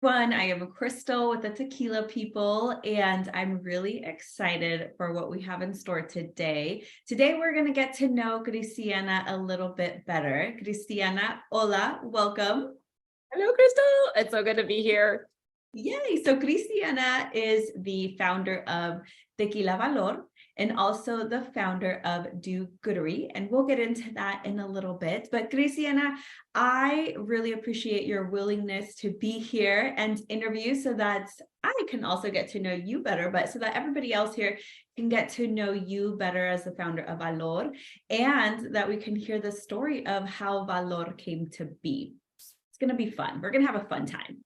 I am Crystal with the Tequila People, and I'm really excited for what we have in store today. Today, we're going to get to know Cristiana a little bit better. Cristiana, hola, welcome. Hello, Crystal. It's so good to be here. Yay. So Cristiana is the founder of Tequila Valor and also the founder of Do Goodery. And we'll get into that in a little bit. But Cristiana, I really appreciate your willingness to be here and interview so that I can also get to know you better, but so that everybody else here can get to know you better as the founder of Valor, and that we can hear the story of how Valor came to be. It's going to be fun. We're going to have a fun time.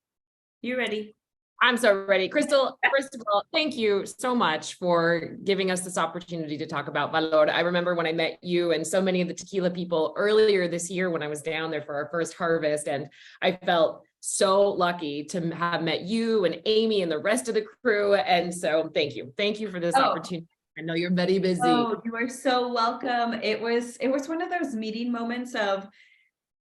You ready? I'm so ready. Crystal, first of all, thank you so much for giving us this opportunity to talk about Valor. I remember when I met you and so many of the tequila people earlier this year when I was down there for our first harvest, and I felt so lucky to have met you and Amy and the rest of the crew. And so thank you. Thank you for this opportunity. I know you're very busy. Oh, you are so welcome. It was one of those meeting moments of,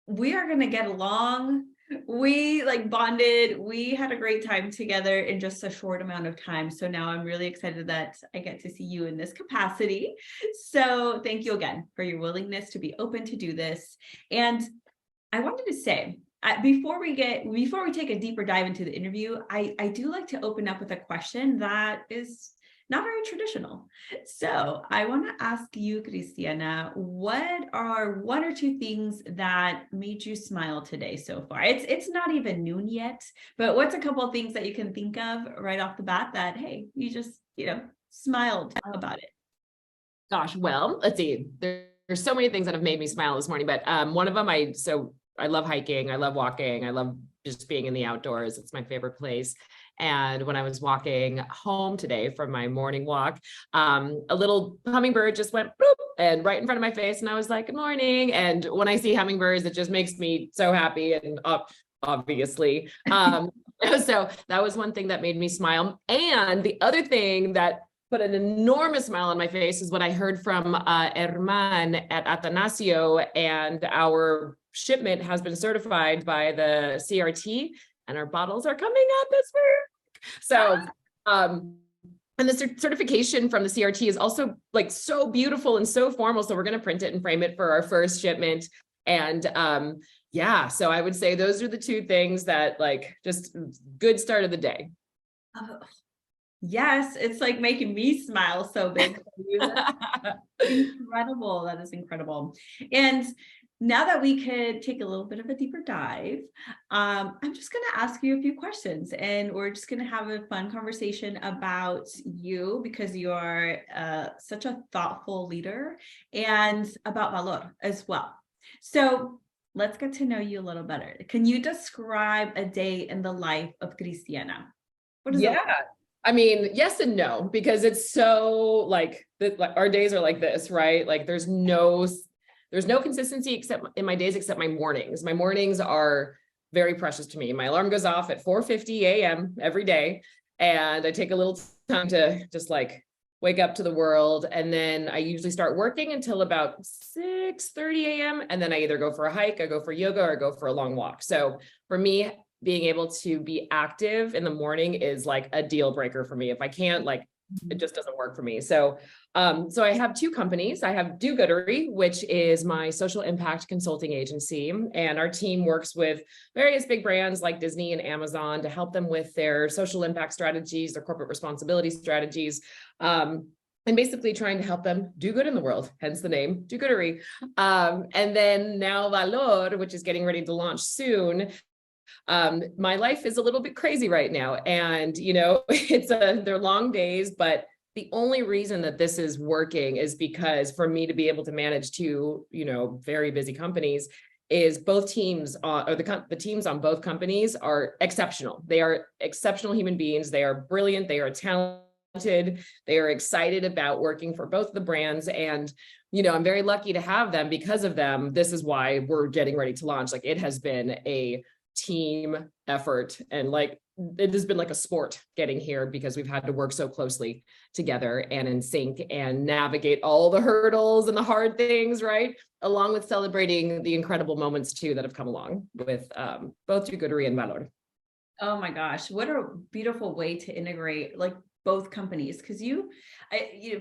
we are going to get along. We bonded. We had a great time together in just a short amount of time. So now I'm really excited that I get to see you in this capacity. So thank you again for your willingness to be open to do this. And I wanted to say, before we take a deeper dive into the interview, I do like to open up with a question that is not very traditional. So I want to ask you, Cristiana, what are one or two things that made you smile today so far? It's not even noon yet, but what's a couple of things that you can think of right off the bat that, hey, you just, smiled about it? Gosh, well, let's see. There's so many things that have made me smile this morning, but one of them, I love hiking. I love walking. I love just being in the outdoors. It's my favorite place. And when I was walking home today from my morning walk, a little hummingbird just went boop, and right in front of my face. And I was like, good morning. And when I see hummingbirds, it just makes me so happy and obviously. So that was one thing that made me smile. And the other thing that put an enormous smile on my face is what I heard from Herman at Atanasio, and our shipment has been certified by the CRT, and our bottles are coming out this week. So, and the certification from the CRT is also so beautiful and so formal. So we're going to print it and frame it for our first shipment. And yeah, so I would say those are the two things that just good start of the day. Yes, it's making me smile so big. Incredible. That is incredible. And now that we could take a little bit of a deeper dive, I'm just going to ask you a few questions, and we're just going to have a fun conversation about you, because you are such a thoughtful leader, and about Valor as well. So let's get to know you a little better. Can you describe a day in the life of Cristiana? What is it like? I mean, yes and no, because it's so our days are like this, right? There's no consistency except in my days, except my mornings. My mornings are very precious to me. My alarm goes off at 4:50 a.m. every day, and I take a little time to just wake up to the world. And then I usually start working until about 6:30 a.m. And then I either go for a hike, I go for yoga, or I go for a long walk. So for me, being able to be active in the morning is a deal breaker for me. If I can't, it just doesn't work for me. So, so I have two companies. I have Do Goodery, which is my social impact consulting agency. And our team works with various big brands like Disney and Amazon to help them with their social impact strategies, their corporate responsibility strategies, and basically trying to help them do good in the world, hence the name Do Goodery. And then now Valor, which is getting ready to launch soon. My life is a little bit crazy right now, and they're long days, but the only reason that this is working is because for me to be able to manage two, very busy companies, is both teams the teams on both companies are exceptional. They are exceptional human beings. They are brilliant. They are talented. They are excited about working for both the brands, and I'm very lucky to have them. Because of them, this is why we're getting ready to launch. It has been a team effort, and it has been like a sport getting here, because we've had to work so closely together and in sync and navigate all the hurdles and the hard things, right? Along with celebrating the incredible moments too that have come along with both Do Goodery and Valor. Oh my gosh, what a beautiful way to integrate like both companies. Because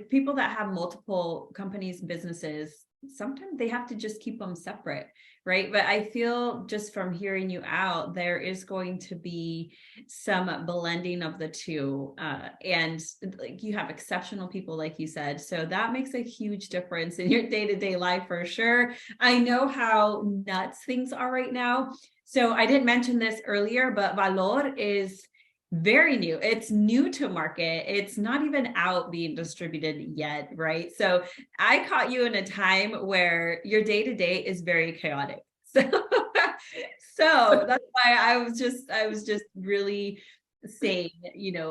people that have multiple companies, businesses, sometimes they have to just keep them separate, right? But I feel just from hearing you out, there is going to be some blending of the two. And like you have exceptional people, like you said. So that makes a huge difference in your day-to-day life for sure. I know how nuts things are right now. So I didn't mention this earlier, but Valor is very new. It's new to market. It's not even out being distributed yet, right? So I caught you in a time where your day-to-day is very chaotic. So, so that's why I was just really saying,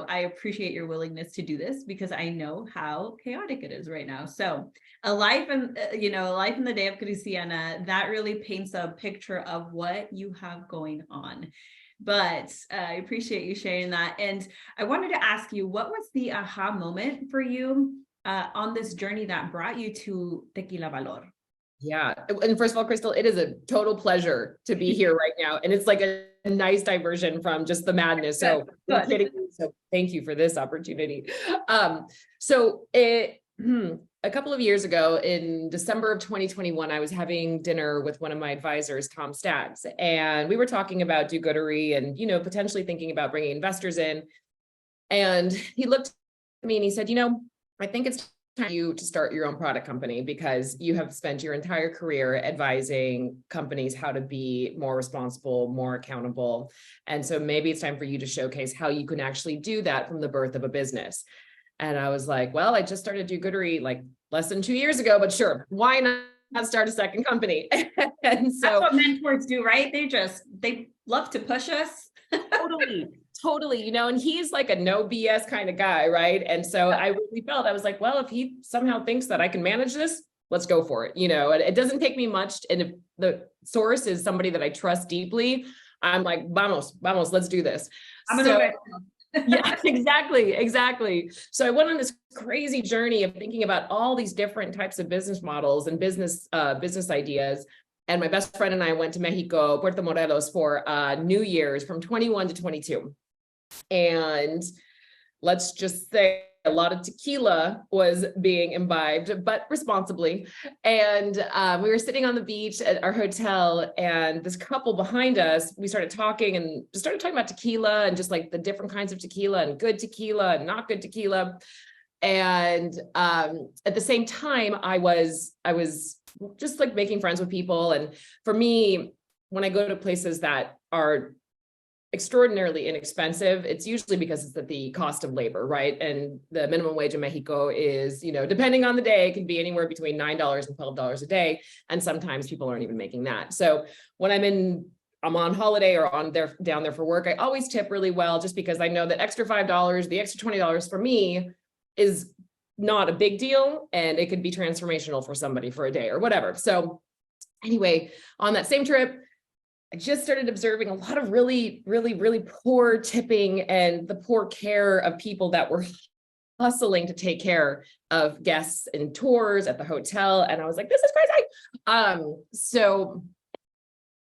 I appreciate your willingness to do this because I know how chaotic it is right now. So a life in, a life in the day of Cristiana, that really paints a picture of what you have going on. But I appreciate you sharing that. And I wanted to ask you, what was the aha moment for you on this journey that brought you to Tequila Valor? Yeah. And first of all, Crystal, it is a total pleasure to be here right now. And it's like a nice diversion from just the madness. So Good. kidding. So thank you for this opportunity. So a couple of years ago in December of 2021, I was having dinner with one of my advisors, Tom Staggs, and we were talking about do-goodery and, potentially thinking about bringing investors in. And he looked at me and he said, I think it's time for you to start your own product company because you have spent your entire career advising companies how to be more responsible, more accountable. And so maybe it's time for you to showcase how you can actually do that from the birth of a business. And I was like, well, I just started do-goodery like less than 2 years ago, but sure, why not start a second company? And so that's what mentors do, right? They love to push us. Totally, and he's like a no BS kind of guy, right? And so I really felt, I was like, well, if he somehow thinks that I can manage this, let's go for it. And it doesn't take me much. And if the source is somebody that I trust deeply, I'm like, vamos, let's do this. Yeah, exactly. So I went on this crazy journey of thinking about all these different types of business models and business ideas. And my best friend and I went to Mexico, Puerto Morelos for New Year's from 21 to 22. And let's just say a lot of tequila was being imbibed, but responsibly. And we were sitting on the beach at our hotel, and this couple behind us, we started talking about tequila and just like the different kinds of tequila and good tequila and not good tequila. And at the same time, I was just like making friends with people. And for me, when I go to places that are extraordinarily inexpensive, it's usually because it's at the cost of labor, right? And the minimum wage in Mexico is, depending on the day, it can be anywhere between $9 and $12 a day. And sometimes people aren't even making that. So when I'm on holiday or down there for work, I always tip really well, just because I know that extra $5, the extra $20 for me is not a big deal. And it could be transformational for somebody for a day or whatever. So anyway, on that same trip, I just started observing a lot of really, really, really poor tipping and the poor care of people that were hustling to take care of guests and tours at the hotel. And I was like, this is crazy. So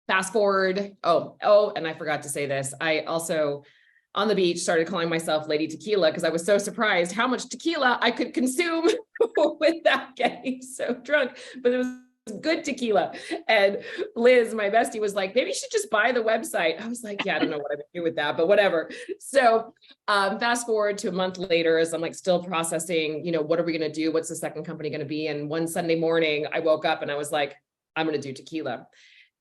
fast forward. Oh, and I forgot to say this. I also on the beach started calling myself Lady Tequila because I was so surprised how much tequila I could consume without getting so drunk. But it was good tequila. And Liz, my bestie, was like, maybe you should just buy the website. I was like, yeah, I don't know what I'm gonna do with that, but whatever. So fast forward to a month later, as I'm like still processing, what are we gonna do? What's the second company gonna be? And one Sunday morning, I woke up and I was like, I'm gonna do tequila.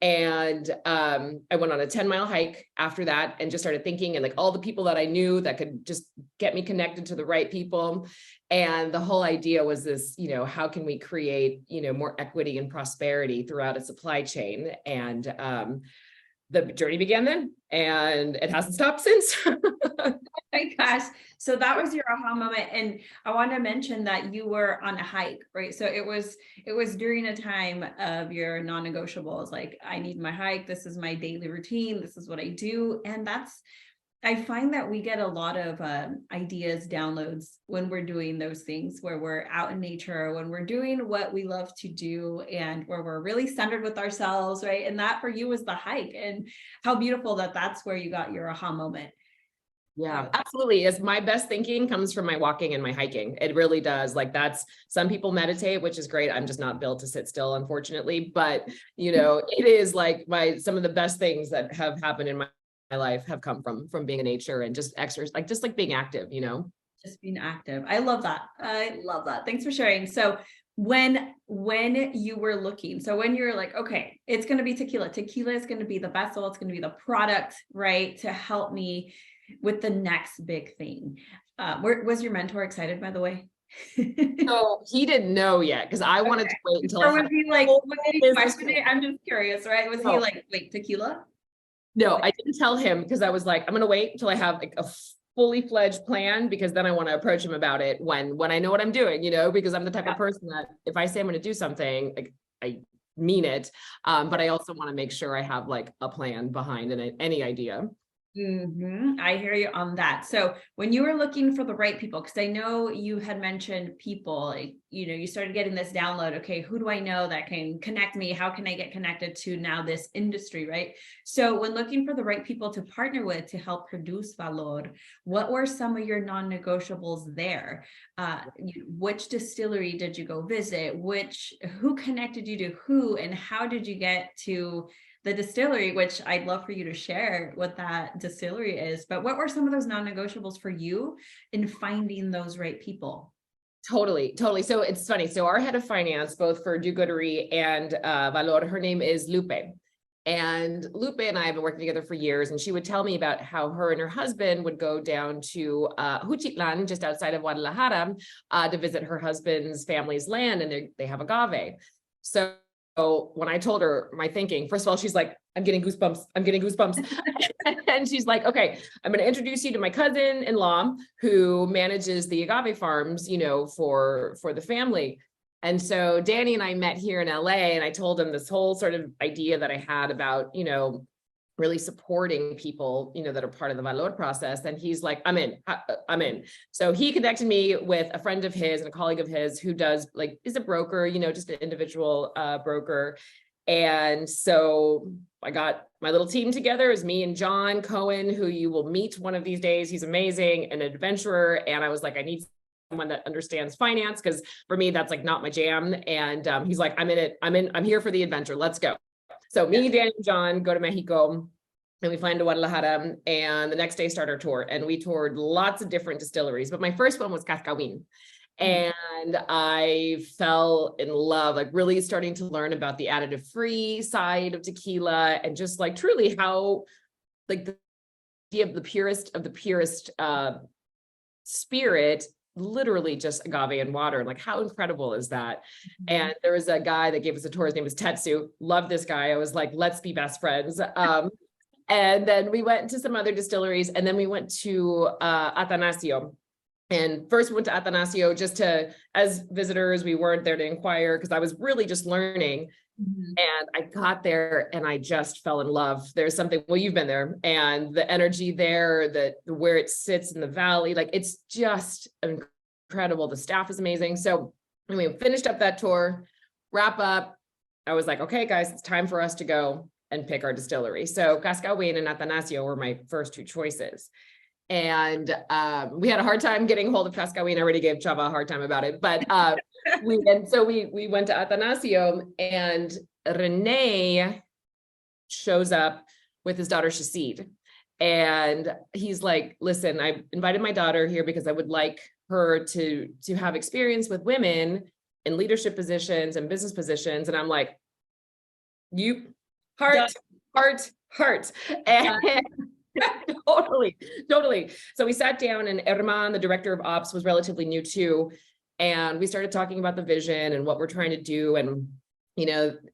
And I went on a 10-mile hike after that and just started thinking, and like all the people that I knew that could just get me connected to the right people. And the whole idea was this, how can we create, more equity and prosperity throughout a supply chain? And the journey began then, and it hasn't stopped since. Oh my gosh. So that was your aha moment. And I want to mention that you were on a hike, right? So it was during a time of your non-negotiables. Like, I need my hike. This is my daily routine. This is what I do. And I find that we get a lot of ideas, downloads when we're doing those things where we're out in nature, when we're doing what we love to do, and where we're really centered with ourselves, right? And that for you was the hike, and how beautiful that that's where you got your aha moment. Yeah, absolutely. As my best thinking comes from my walking and my hiking. It really does. Like that's, some people meditate, which is great. I'm just not built to sit still, unfortunately. But, it is like some of the best things that have happened in my life have come from being in nature and just exercise, just like being active. Just being active. I love that. I love that. Thanks for sharing. So when you were looking, so when you're like, okay, it's going to be tequila is going to be the vessel, it's going to be the product, right, to help me with the next big thing. Was your mentor excited, by the way? So he didn't know yet because I wanted to wait until Or I was had he like, what did he question it? I'm just curious, right? Was he like, wait, tequila? No, I didn't tell him because I was like, I'm going to wait until I have like a fully fledged plan, because then I want to approach him about it when I know what I'm doing, because I'm the type of person that if I say I'm going to do something, like I mean it. But I also want to make sure I have like a plan behind any idea. I hear you on that. So when you were looking for the right people, because I know you had mentioned people, like, you started getting this download. Okay, who do I know that can connect me? How can I get connected to now this industry, right? So when looking for the right people to partner with to help produce Valor, what were some of your non-negotiables there? Which distillery did you go visit? Who connected you to who, and how did you get to the distillery, which I'd love for you to share what that distillery is, but what were some of those non-negotiables for you in finding those right people? Totally. So it's funny. So our head of finance, both for Do Goodery and Valor, her name is Lupe. And Lupe and I have been working together for years, and she would tell me about how her and her husband would go down to Juchitlan, just outside of Guadalajara, to visit her husband's family's land, and they have agave. So when I told her my thinking, first of all, she's like, I'm getting goosebumps. And she's like, okay, I'm going to introduce you to my cousin-in-law who manages the agave farms, for the family. And so Danny and I met here in LA, and I told him this whole sort of idea that I had about, really supporting people, that are part of the Valor process. And he's like, I'm in. So he connected me with a friend of his and a colleague of his who is a broker, just an individual broker. And so I got my little team together. It was me and John Cohen, who you will meet one of these days. He's amazing, an adventurer. And I was like, I need someone that understands finance, because for me, that's like not my jam. And he's like, I'm in it. I'm here for the adventure. Let's go. So me, Danny, and John go to Mexico, and we fly into Guadalajara, and the next day start our tour. And we toured lots of different distilleries, but my first one was Cascawin. And I fell in love, like really starting to learn about the additive free side of tequila, and just like truly how like the idea of the purest spirit, literally just agave and water. Like, how incredible is that? And there was a guy that gave us a tour. His name was Tetsu. Love this guy. I was like, let's be best friends. And then we went to some other distilleries, and then we went to Atanasio. And first we went to Atanasio as visitors. We weren't there to inquire because I was really just learning. And I got there and I just fell in love. There's something, well, you've been there, and the energy there, where it sits in the valley, like it's just incredible. The staff is amazing. So when we finished up that tour, wrap up, I was like, okay, guys, it's time for us to go and pick our distillery. So Cascawin and Atanasio were my first two choices. And we had a hard time getting hold of Cascawin. I already gave Chava a hard time about it, but we went to Atanasio, and Rene shows up with his daughter Shahid. And he's like, listen, I invited my daughter here because I would like her to have experience with women in leadership positions and business positions. And I'm like, heart. And Totally. So we sat down, and Herman, the director of ops, was relatively new too. And we started talking about the vision and what we're trying to do. And,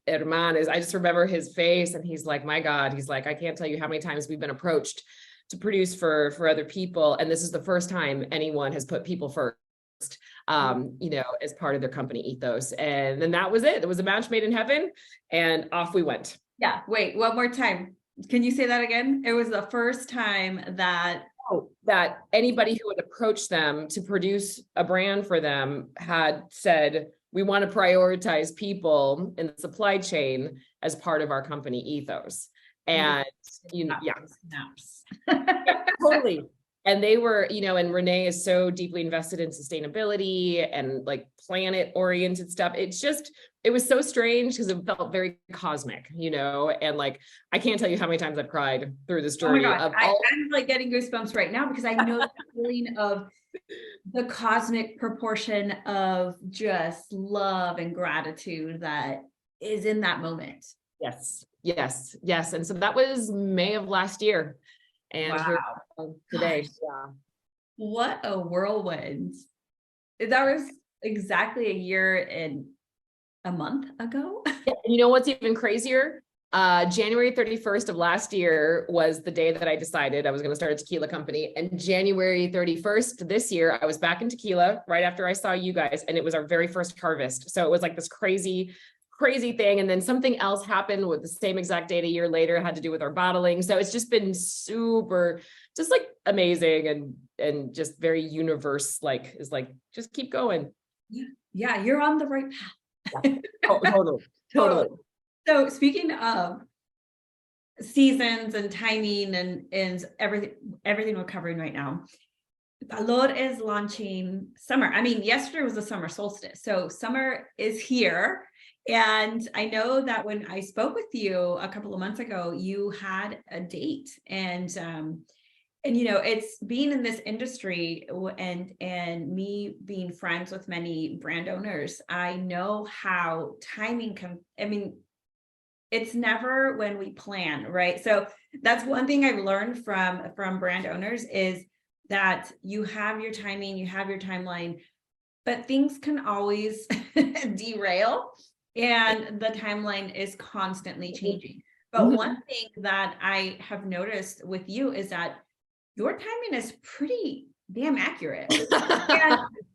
Herman I just remember his face, and he's like, my God, he's like, I can't tell you how many times we've been approached to produce for other people. And this is the first time anyone has put people first, as part of their company ethos. And then that was it. It was a match made in heaven, and off we went. Yeah. Wait, one more time. Can you say that again? It was the first time that that anybody who would approach them to produce a brand for them had said, we want to prioritize people in the supply chain as part of our company ethos. And, snaps. Totally. And they were, and Renee is so deeply invested in sustainability and like planet oriented stuff. It was so strange because it felt very cosmic, and like, I can't tell you how many times I've cried through this journey. Oh my God. I'm like getting goosebumps right now because I know the feeling of the cosmic proportion of just love and gratitude that is in that moment. Yes. And so that was May of last year. And here today. Gosh. Yeah. What a whirlwind. That was exactly a year and a month ago. Yeah, you know what's even crazier? January 31st of last year was the day that I decided I was going to start a tequila company. And January 31st this year, I was back in tequila right after I saw you guys, and it was our very first harvest. So it was like this crazy thing. And then something else happened with the same exact date a year later, had to do with our bottling. So it's just been super, just like amazing and just very universe, like, is like, just keep going. Yeah, you're on the right path. Yeah. Totally. So speaking of seasons and timing and everything we're covering right now, Valor is launching summer. I mean, yesterday was the summer solstice, so summer is here. And I know that when I spoke with you a couple of months ago, you had a date, and it's being in this industry and me being friends with many brand owners, I know how timing can, it's never when we plan, right? So that's one thing I've learned from brand owners is that you have your timing, you have your timeline, but things can always derail, and the timeline is constantly changing. But one thing that I have noticed with you is that your timing is pretty damn accurate.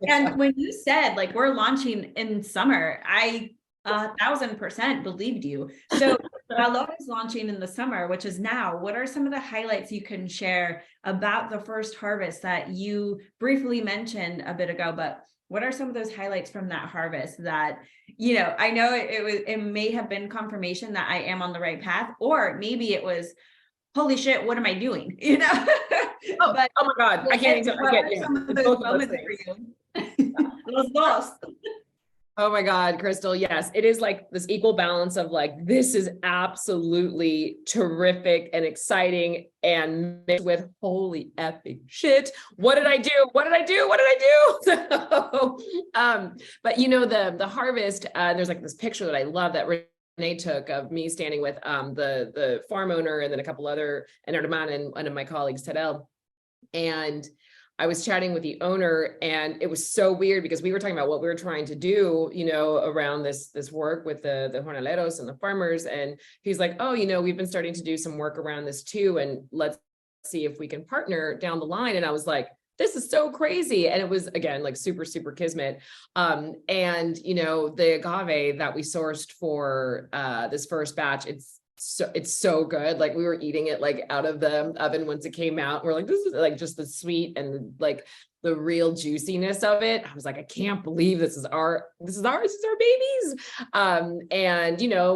and when you said like we're launching in summer, I 1,000% believed you. So Salud is launching in the summer, which is now. What are some of the highlights you can share about the first harvest that you briefly mentioned a bit ago, but what are some of those highlights from that harvest that, I know it may have been confirmation that I am on the right path, or maybe it was, holy shit, what am I doing? Oh my God. I can't even get some of those moments for you. Los dos. Oh my God, Crystal. Yes, it is like this equal balance of like, this is absolutely terrific and exciting and mixed with holy epic shit. What did I do? So, but the harvest, there's like this picture that I love that Renee took of me standing with the farm owner and then a couple other, and Herman and one of my colleagues, Tadel. And I was chatting with the owner, and it was so weird because we were talking about what we were trying to do, around this work with the jornaleros and the farmers. And he's like, oh, we've been starting to do some work around this too. And let's see if we can partner down the line. And I was like, this is so crazy. And it was, again, like super, super kismet. And, the agave that we sourced for this first batch, it's so good. Like we were eating it like out of the oven once it came out. We're like, this is like just the sweet and like the real juiciness of it. I was like, I can't believe this is our babies. And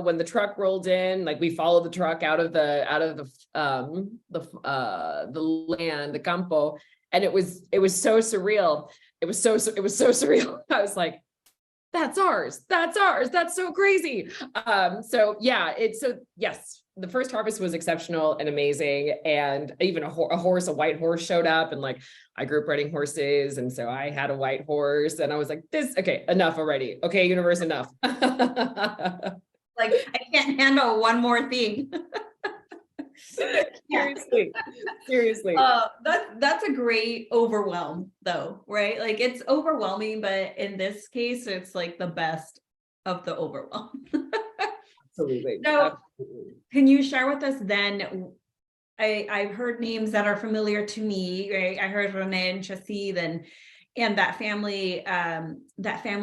when the truck rolled in, like we followed the truck out of the land, the campo, and it was so surreal. It was so surreal. I was like, that's ours. That's so crazy. Yes, the first harvest was exceptional and amazing. And even a white horse showed up, and like I grew up riding horses. And so I had a white horse, and I was like, okay, enough already. Okay, universe, enough. Like I can't handle one more thing. Seriously. That's a great overwhelm though, right? Like it's overwhelming, but in this case, it's like the best of the overwhelm. Absolutely. So can you share with us then, I've heard names that are familiar to me, right? I heard Renee and Chassid and that family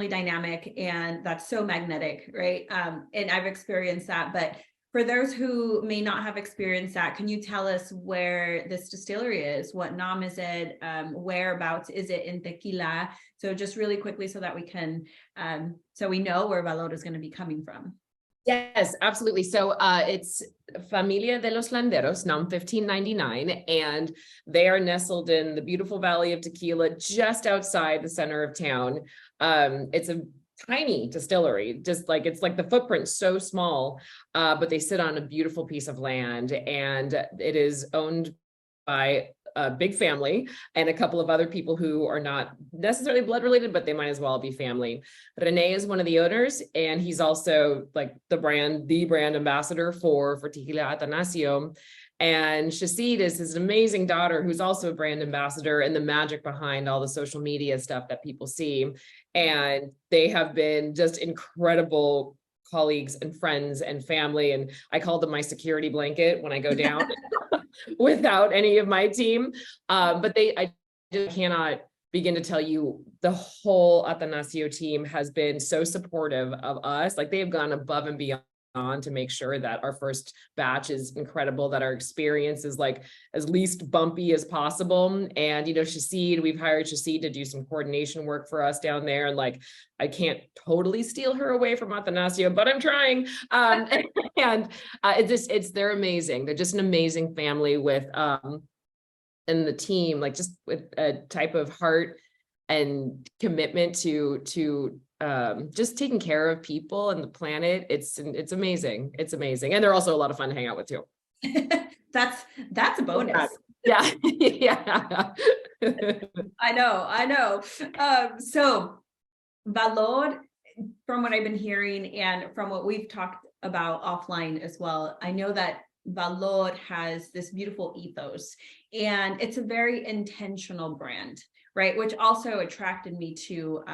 dynamic, and that's so magnetic, right? And I've experienced that, but For those who may not have experienced that, can you tell us where this distillery is? What nom is it? Whereabouts is it in Tequila? So just really quickly so that we can, so we know where Valor is going to be coming from. Yes, absolutely. So it's Familia de los Landeros, NOM 1599, and they are nestled in the beautiful Valley of Tequila, just outside the center of town. It's a tiny distillery, just like it's like the footprint's so small, but they sit on a beautiful piece of land, and it is owned by a big family and a couple of other people who are not necessarily blood related, but they might as well be family. Rene is one of the owners, and he's also like the brand ambassador for Tequila Atanasio. And Shacid is his amazing daughter, who's also a brand ambassador, and the magic behind all the social media stuff that people see. And they have been just incredible colleagues and friends and family. And I call them my security blanket when I go down without any of my team. But I just cannot begin to tell you, the whole Atanasio team has been so supportive of us. Like, they have gone above and beyond to make sure that our first batch is incredible, that our experience is like as least bumpy as possible. And, you know, Shacid, we've hired Shacid to do some coordination work for us down there. And like, I can't totally steal her away from Atanasio, but I'm trying. They're amazing. They're just an amazing family with, and the team, like, just with a type of heart and commitment to just taking care of people and the planet. It's amazing. It's amazing. And they're also a lot of fun to hang out with too. That's a bonus. Yeah. Yeah. I know. So Valor, from what I've been hearing and from what we've talked about offline as well, I know that Valor has this beautiful ethos, and it's a very intentional brand, right? Which also attracted me to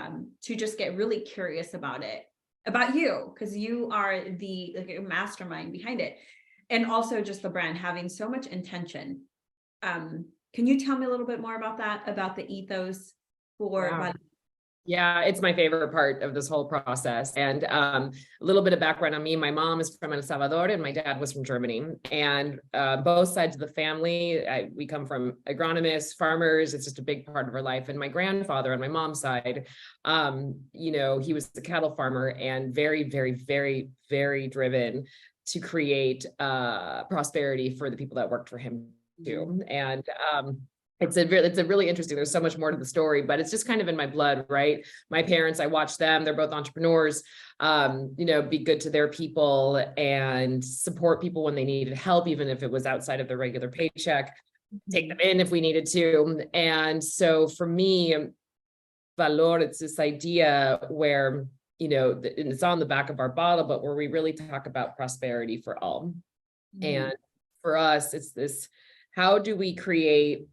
just get really curious about you, because you are the mastermind behind it. And also just the brand having so much intention. Can you tell me a little bit more about that, about the ethos for Valor? Yeah, it's my favorite part of this whole process. And a little bit of background on me. My mom is from El Salvador and my dad was from Germany. And both sides of the family, we come from agronomists, farmers. It's just a big part of our life. And my grandfather on my mom's side, you know, he was a cattle farmer and very, very, very, very driven to create prosperity for the people that worked for him too. And it's a really interesting, there's so much more to the story, but it's just kind of in my blood, right? My parents, I watched them, they're both entrepreneurs, you know, be good to their people and support people when they needed help, even if it was outside of their regular paycheck, take them in if we needed to. And so for me, Valor, it's this idea where, you know, it's on the back of our bottle, but where we really talk about prosperity for all. And for us, it's this, how do we create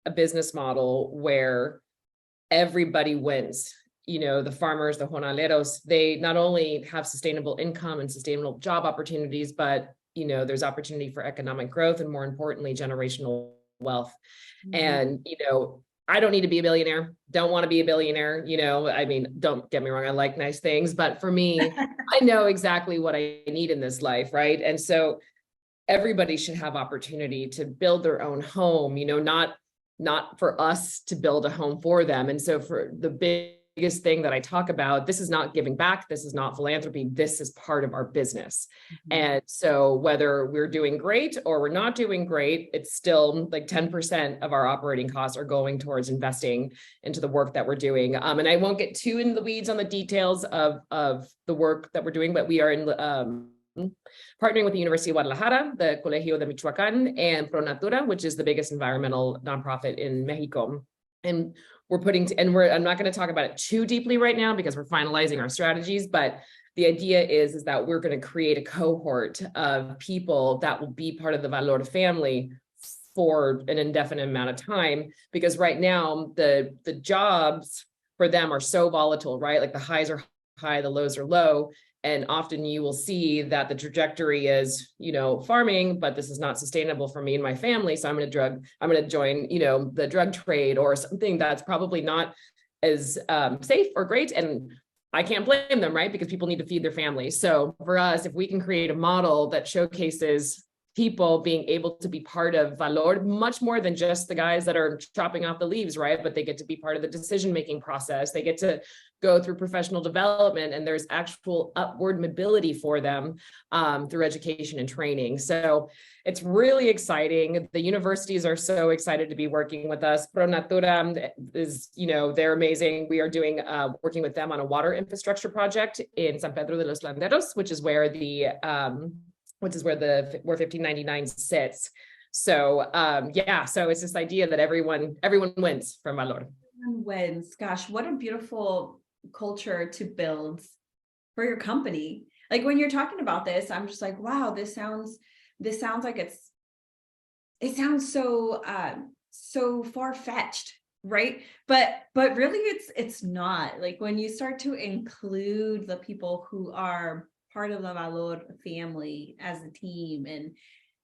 a business model where everybody wins? You know, the farmers, the jornaleros, they not only have sustainable income and sustainable job opportunities, but, you know, there's opportunity for economic growth and, more importantly, generational wealth. And, you know, I don't need to be a billionaire, don't want to be a billionaire, you know, I mean, don't get me wrong, I like nice things, but for me, I know exactly what I need in this life, right? And so everybody should have opportunity to build their own home, you know, not for us to build a home for them. And so for the biggest thing that I talk about, this is not giving back, this is not philanthropy, this is part of our business. And so whether we're doing great or we're not doing great, it's still like 10% of our operating costs are going towards investing into the work that we're doing. And I won't get too into the weeds on the details of the work that we're doing, but we are in partnering with the University of Guadalajara, the Colegio de Michoacán, and Pro Natura, which is the biggest environmental nonprofit in Mexico. And I'm not going to talk about it too deeply right now because we're finalizing our strategies, but the idea is that we're going to create a cohort of people that will be part of the Valor family for an indefinite amount of time, because right now the jobs for them are so volatile, right? Like the highs are high, the lows are low. And often you will see that the trajectory is, you know, farming, but this is not sustainable for me and my family. So I'm going to join, you know, the drug trade or something that's probably not as safe or great. And I can't blame them, right? Because people need to feed their families. So for us, if we can create a model that showcases people being able to be part of Valor, much more than just the guys that are chopping off the leaves, right? But they get to be part of the decision-making process. They get to go through professional development, and there's actual upward mobility for them through education and training. So it's really exciting. The universities are so excited to be working with us. Pro Natura is, they're amazing. We are doing working with them on a water infrastructure project in San Pedro de los Landeros, which is where where 1599 sits. So so it's this idea that everyone wins from Valor. Everyone wins. Gosh, what a beautiful culture to build for your company. Like when you're talking about this, I'm just like, wow, this sounds like it sounds so so far-fetched, right? But really it's not. Like when you start to include the people who are part of the Valor family as a team, and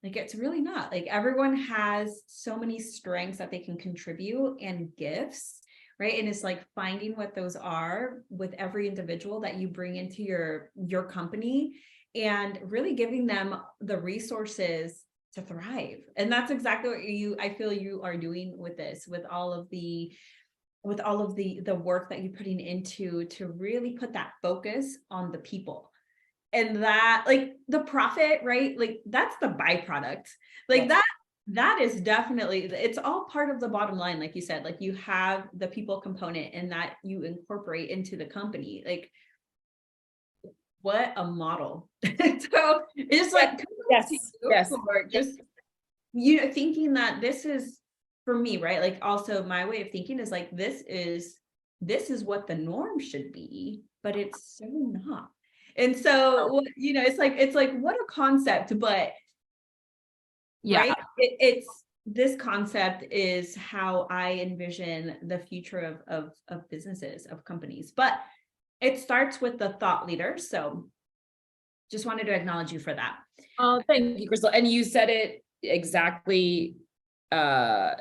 like it's really not. Like everyone has so many strengths that they can contribute and gifts, right? And it's like finding what those are with every individual that you bring into your company, and really giving them the resources to thrive. And that's exactly what I feel you are doing with this, with all of the work that you're putting into to really put that focus on the people. And that, like, the profit, right? Like that's the byproduct. Like that is definitely, it's all part of the bottom line. Like you said, like you have the people component and that you incorporate into the company. Like what a model. So it's just like, yes. For just, thinking that this is for me, right? Like also my way of thinking is like, this is what the norm should be, but it's so not. And so, it's like, what a concept, but right. It's this concept is how I envision the future of businesses, of companies, but it starts with the thought leader. So just wanted to acknowledge you for that. Oh, thank you, Crystal. And you said it exactly. You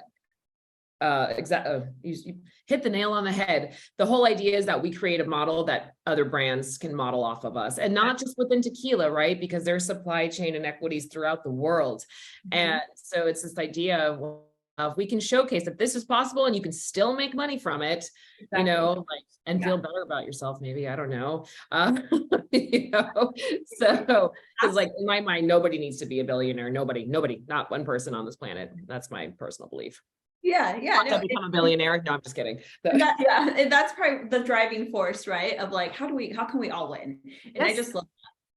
hit the nail on the head. The whole idea is that we create a model that other brands can model off of us, and not just within tequila, right? Because there's supply chain inequities throughout the world. And so it's this idea of we can showcase that this is possible and you can still make money from it, and feel better about yourself. Maybe, I don't know. So it's like in my mind, nobody needs to be a billionaire. Nobody, not one person on this planet. That's my personal belief. Yeah. To become a billionaire. No, I'm just kidding. And that's probably the driving force, right? Of like, how can we all win? And I just love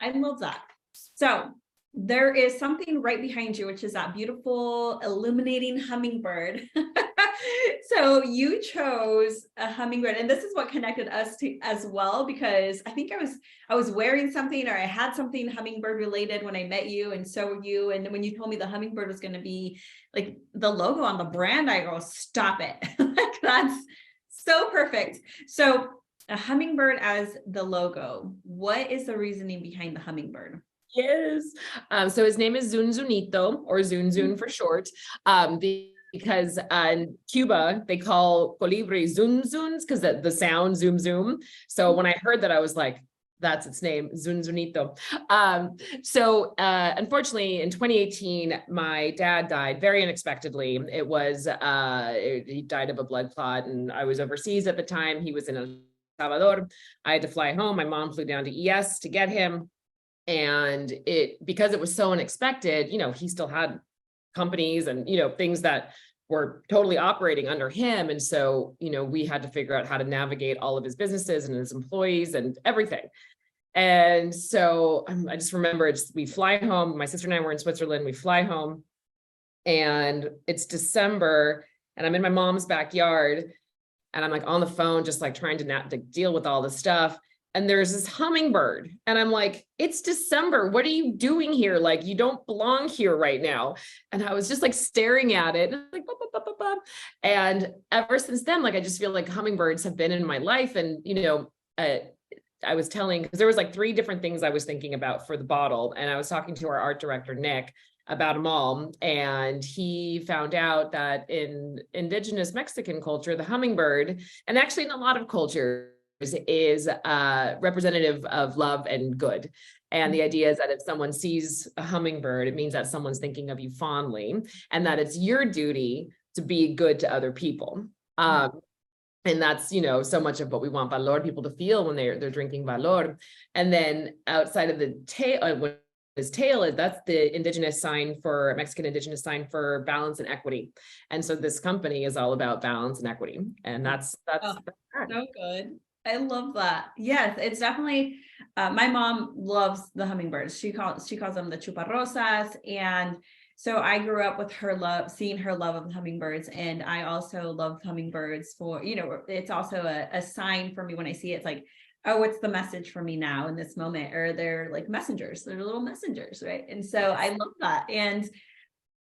that. I love that. So there is something right behind you, which is that beautiful illuminating hummingbird. So you chose a hummingbird, and this is what connected us to as well, because I think I was wearing something, or I had something hummingbird related when I met you, and so were you. And then when you told me the hummingbird was going to be like the logo on the brand, I go, stop it. Like that's so perfect. So a hummingbird as the logo. What is the reasoning behind the hummingbird? Yes. So his name is Zunzunito, or Zunzun for short. Because in Cuba, they call colibri zunzuns because the sound zoom zoom. So when I heard that, I was like, that's its name, Zunzunito. So unfortunately, in 2018, my dad died very unexpectedly. It was, he died of a blood clot, and I was overseas at the time. He was in El Salvador. I had to fly home. My mom flew down to ES to get him. And because it was so unexpected, he still had companies and, things that were totally operating under him. And so, we had to figure out how to navigate all of his businesses and his employees and everything. And so I just remember we fly home. My sister and I were in Switzerland. We fly home and it's December and I'm in my mom's backyard and I'm like on the phone, just like trying to deal with all this stuff. And there's this hummingbird. And I'm like, it's December. What are you doing here? Like, you don't belong here right now. And I was just like staring at it. Like, bah, bah, bah, bah, bah. And ever since then, like, I just feel like hummingbirds have been in my life. And, I was telling, because there was like 3 different things I was thinking about for the bottle. And I was talking to our art director, Nick, about them all. And he found out that in indigenous Mexican culture, the hummingbird, and actually in a lot of cultures, is representative of love and good. And the idea is that if someone sees a hummingbird, it means that someone's thinking of you fondly, and that it's your duty to be good to other people. And that's, so much of what we want Valor people to feel when they're drinking Valor. And then outside of the tail, what his tail is, that's the Mexican indigenous sign for balance and equity. And so this company is all about balance and equity. And that's so good. I love that. Yes, it's definitely, my mom loves the hummingbirds. She calls them the chuparrosas. And so I grew up with seeing her love of hummingbirds. And I also love hummingbirds for, it's also a sign for me when I see it. It's like, oh, what's the message for me now in this moment? Or they're like messengers, they're little messengers, right? And so I love that. And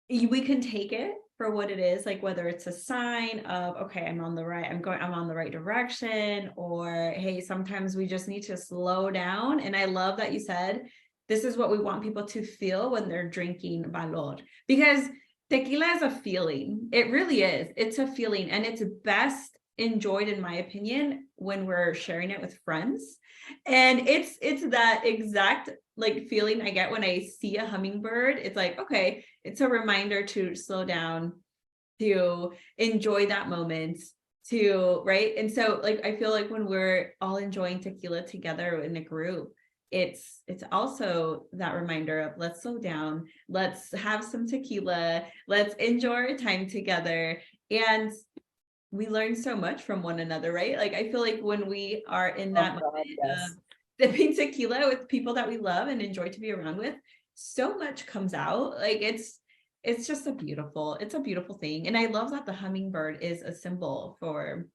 we can take it for what it is, like whether it's a sign of, okay, I'm on the right direction, or hey, sometimes we just need to slow down. And I love that you said, this is what we want people to feel when they're drinking Valor, because tequila is a feeling. It really is. It's a feeling, and it's best enjoyed, in my opinion, when we're sharing it with friends. And it's that exact like feeling I get when I see a hummingbird. It's like, okay, it's a reminder to slow down, to enjoy that moment, right? And so like, I feel like when we're all enjoying tequila together in a group, it's also that reminder of, let's slow down, let's have some tequila, let's enjoy our time together. And we learn so much from one another, right? Like, I feel like when we are in that moment of sipping tequila with people that we love and enjoy to be around with, so much comes out. Like, it's just a beautiful thing. And I love that the hummingbird is a symbol for.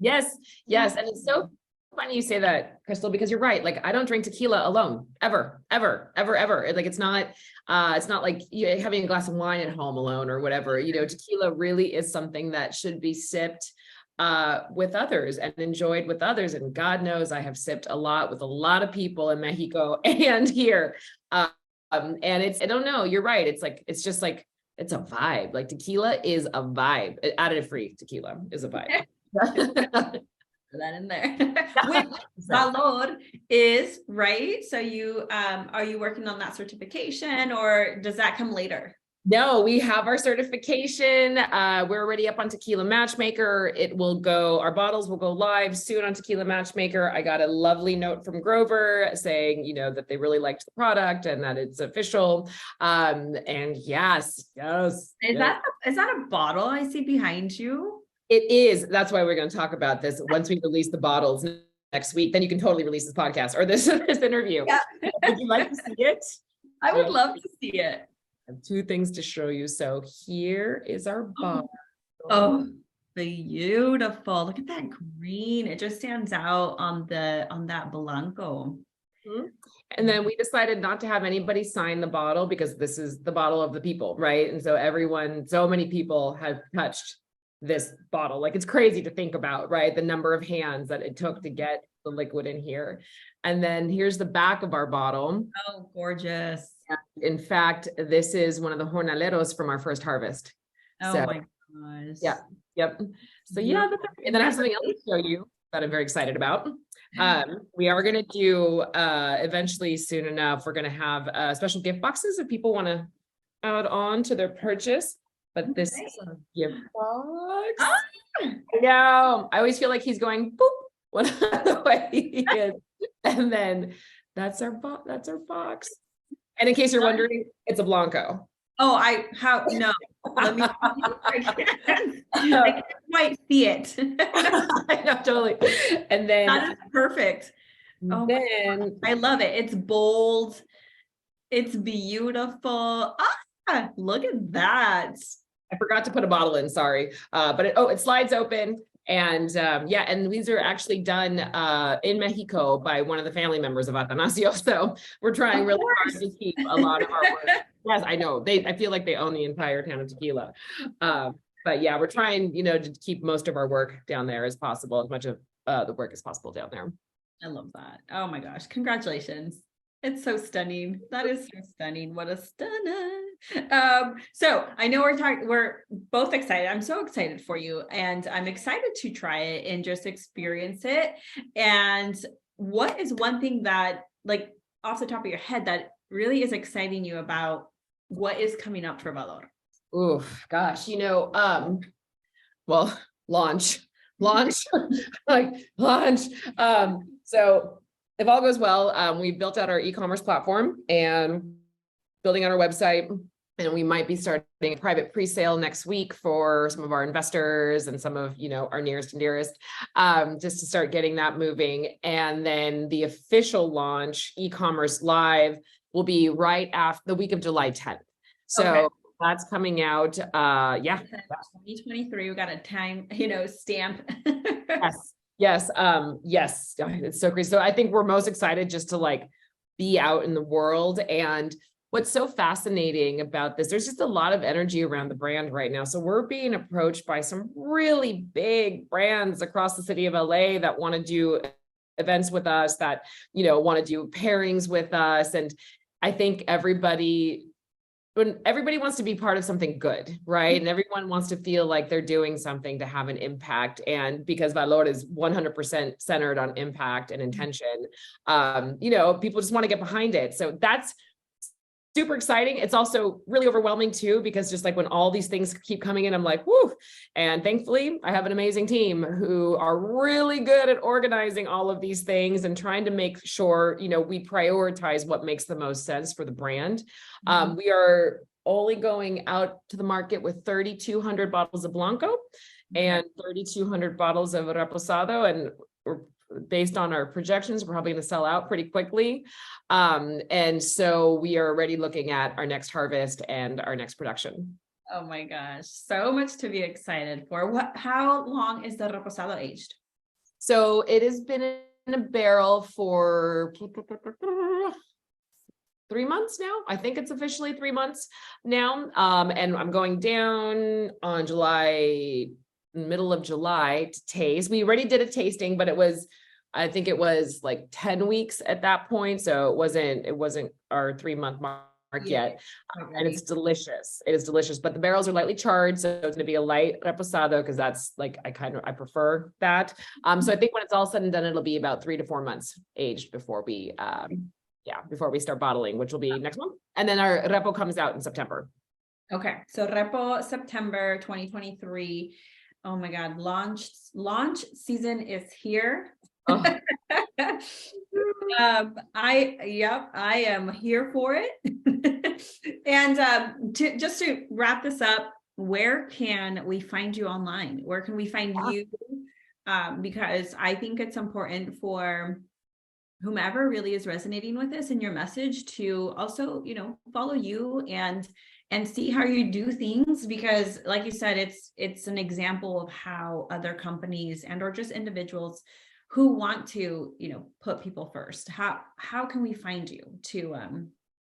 Yes. And it's so funny you say that, Crystal, because you're right. Like, I don't drink tequila alone, ever. Like, it's not like having a glass of wine at home alone or whatever. Tequila really is something that should be sipped with others and enjoyed with others. And God knows I have sipped a lot with a lot of people in Mexico and here. And I don't know, you're right. It's just like, it's a vibe. Like, tequila is a vibe. Additive-free tequila is a vibe. That in there. Which Salud is, right? So you are you working on that certification, or does that come later? No, we have our certification. We're already up on Tequila Matchmaker. Our bottles will go live soon on Tequila Matchmaker. I got a lovely note from Grover saying, that they really liked the product and that it's official. And yes. Is that a bottle I see behind you? It is. That's why we're going to talk about this once we release the bottles next week. Then you can totally release this podcast or this interview. Yeah. Would you like to see it? I would love to see it. I have two things to show you. So here is our bottle. Oh, beautiful. Look at that green. It just stands out on that Blanco. Mm-hmm. And then we decided not to have anybody sign the bottle because this is the bottle of the people, right? And so so many people have touched this bottle. Like, it's crazy to think about, right? The number of hands that it took to get the liquid in here. And then here's the back of our bottle. Oh, gorgeous. In fact, this is one of the jornaleros from our first harvest. Oh my gosh. Yeah. Yep. So yeah, and then I have something else to show you that I'm very excited about. We are going to do eventually soon enough, we're going to have special gift boxes if people want to add on to their purchase. But this is a gift box. Ah! I know. I always feel like he's going boop when the way he is. And then that's our box. And in case you're wondering, it's a Blanco. Oh, no. Let me I can't quite see it. I know, totally. And then that is perfect. Oh, then I love it. It's bold. It's beautiful. Look at that. I forgot to put a bottle in, sorry. But it slides open. And and these are actually done in Mexico by one of the family members of Atanasio. So we're trying really hard to keep a lot of our work. Yes, I know. I feel like they own the entire town of Tequila. But yeah, we're trying, to keep most of our work down there as possible, as much of the work as possible down there. I love that. Oh my gosh. Congratulations. It's so stunning. That is so stunning. What a stunner. So I know we're both excited. I'm so excited for you, and I'm excited to try it and just experience it. And what is one thing that, like, off the top of your head, that really is exciting you about what is coming up for Valor? Oof, gosh, well, launch, like launch. So if all goes well, we built out our e-commerce platform and building out our website, and we might be starting a private pre-sale next week for some of our investors and some of, our nearest and dearest, just to start getting that moving. And then the official launch, e-commerce live, will be right after the week of July 10th. So Okay. that's coming out. 2023, we got a time, stamp. Yes. Yes. Yes. It's so crazy. So I think we're most excited just to like be out in the world. And what's so fascinating about this, there's just a lot of energy around the brand right now. So we're being approached by some really big brands across the city of LA that want to do events with us, that, want to do pairings with us. And I think when everybody wants to be part of something good, right? And everyone wants to feel like they're doing something to have an impact. And because Valor is 100% centered on impact and intention, people just want to get behind it. So that's super exciting. It's also really overwhelming too, because just like when all these things keep coming in, I'm like, whoo. And thankfully I have an amazing team who are really good at organizing all of these things and trying to make sure, we prioritize what makes the most sense for the brand. We are only going out to the market with 3,200 bottles of Blanco and 3,200 bottles of Reposado. And we're, based on our projections, we're probably going to sell out pretty quickly. And so we are already looking at our next harvest and our next production. Oh my gosh, so much to be excited for. How long is the Reposado aged? So it has been in a barrel for 3 months now. I think it's officially 3 months now. And I'm going down on middle of July to taste. We already did a tasting, but I think it was like 10 weeks at that point. So it wasn't our 3-month mark yet. And it's delicious. It is delicious, but the barrels are lightly charred. So it's going to be a light reposado, because that's like, I prefer that. So I think when it's all said and done, it'll be about 3 to 4 months aged before we start bottling, which will be next month. And then our repo comes out in September. Okay. So repo September 2023. Oh my God. Launch season is here. Oh. I am here for it. And just to wrap this up, where can we find you online? Where can we find you? Because I think it's important for whomever really is resonating with this and your message to also, follow you and see how you do things, because like you said, it's an example of how other companies and or just individuals who want to, put people first. How can we find you to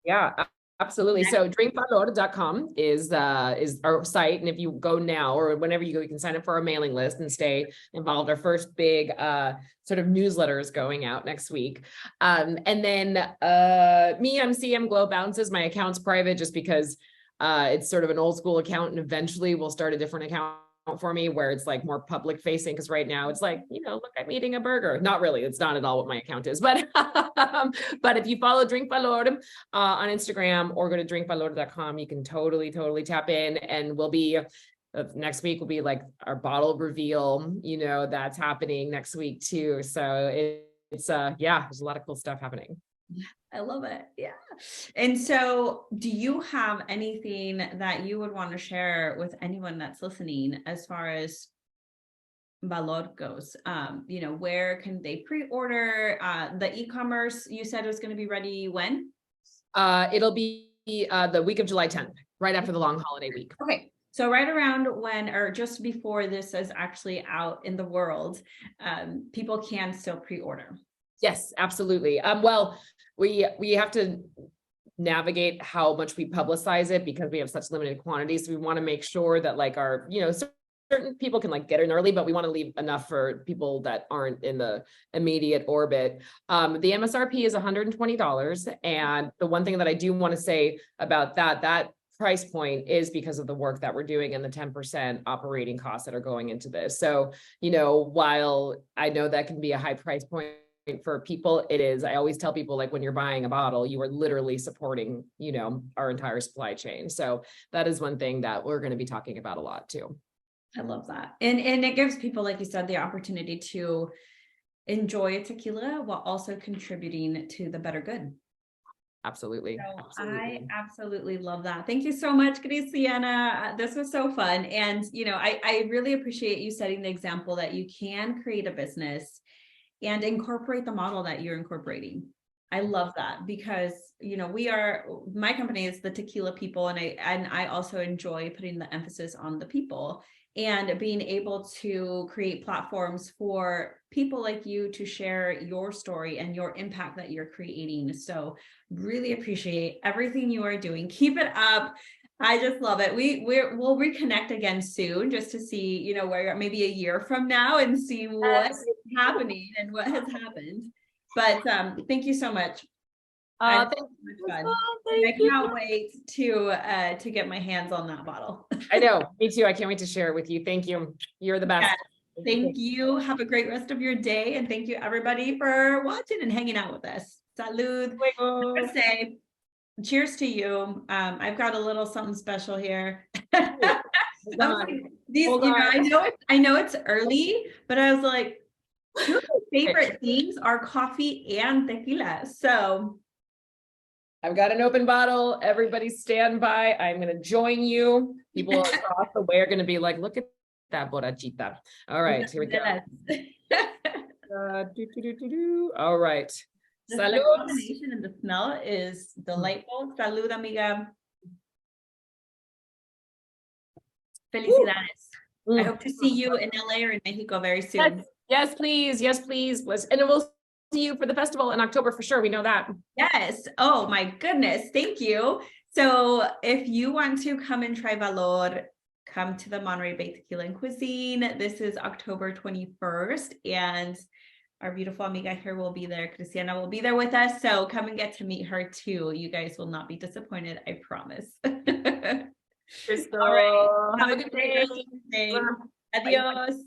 Yeah, absolutely. So drinkvalor.com is our site. And if you go now or whenever you go, you can sign up for our mailing list and stay involved. Our first big sort of newsletter is going out next week. And then I'm CM Glow Bounces. My account's private just because it's sort of an old school account, and eventually we'll start a different account for me where it's like more public facing, because right now it's like, look, I'm eating a burger. Not really, it's not at all what my account is, but but if you follow Drink Valor on Instagram or go to drinkvalor.com, you can totally tap in, and we'll be next week will be like our bottle reveal, that's happening next week too. So it's there's a lot of cool stuff happening. I love it. Yeah. And so do you have anything that you would want to share with anyone that's listening as far as Valor goes? Where can they pre-order? The e-commerce you said was going to be ready when? It'll be the week of July 10th, right after the long holiday week. Okay. So right around when, or just before this is actually out in the world, people can still pre-order. Yes, absolutely. Well, we have to navigate how much we publicize it because we have such limited quantities. So we want to make sure that like our, certain people can like get in early, but we want to leave enough for people that aren't in the immediate orbit. The MSRP is $120. And the one thing that I do want to say about that price point is because of the work that we're doing and the 10% operating costs that are going into this. So, while I know that can be a high price point for people, it is, I always tell people, like, when you're buying a bottle, you are literally supporting, our entire supply chain. So that is one thing that we're going to be talking about a lot too. I love that. And it gives people, like you said, the opportunity to enjoy tequila while also contributing to the better good. Absolutely. So Absolutely. I absolutely love that. Thank you so much, Cristiana. This was so fun. And, I really appreciate you setting the example that you can create a business and incorporate the model that you're incorporating. I love that because, my company is the Tequila People, and I also enjoy putting the emphasis on the people and being able to create platforms for people like you to share your story and your impact that you're creating. So really appreciate everything you are doing. Keep it up. I just love it. We'll reconnect again soon just to see, where maybe a year from now and see what's happening and what has happened. But thank you so much. Thank fun. I cannot wait to get my hands on that bottle. I know, me too. I can't wait to share it with you. Thank you. You're the best. Yes. Thank you. Have a great rest of your day. And thank you everybody for watching and hanging out with us. Salud. Say cheers to you. I've got a little something special here. I know it's early, but I was like, two of my favorite things are coffee and tequila. So I've got an open bottle. Everybody stand by. I'm going to join you. People across the way are going to be like, look at that borrachita. All right, here we go. All right. Salud. The combination and the smell is delightful. Salud, amiga. Felicidades. I hope to see you in LA or in Mexico very soon. Yes, please. Yes, please. And we'll see you for the festival in October for sure. We know that. Yes. Oh my goodness. Thank you. So if you want to come and try Valor, come to the Monterey Bay Tequila Cuisine. This is October 21st, and our beautiful amiga here will be there. Cristiana will be there with us. So come and get to meet her too. You guys will not be disappointed. I promise. Crystal. All right. Have a good day. Adios.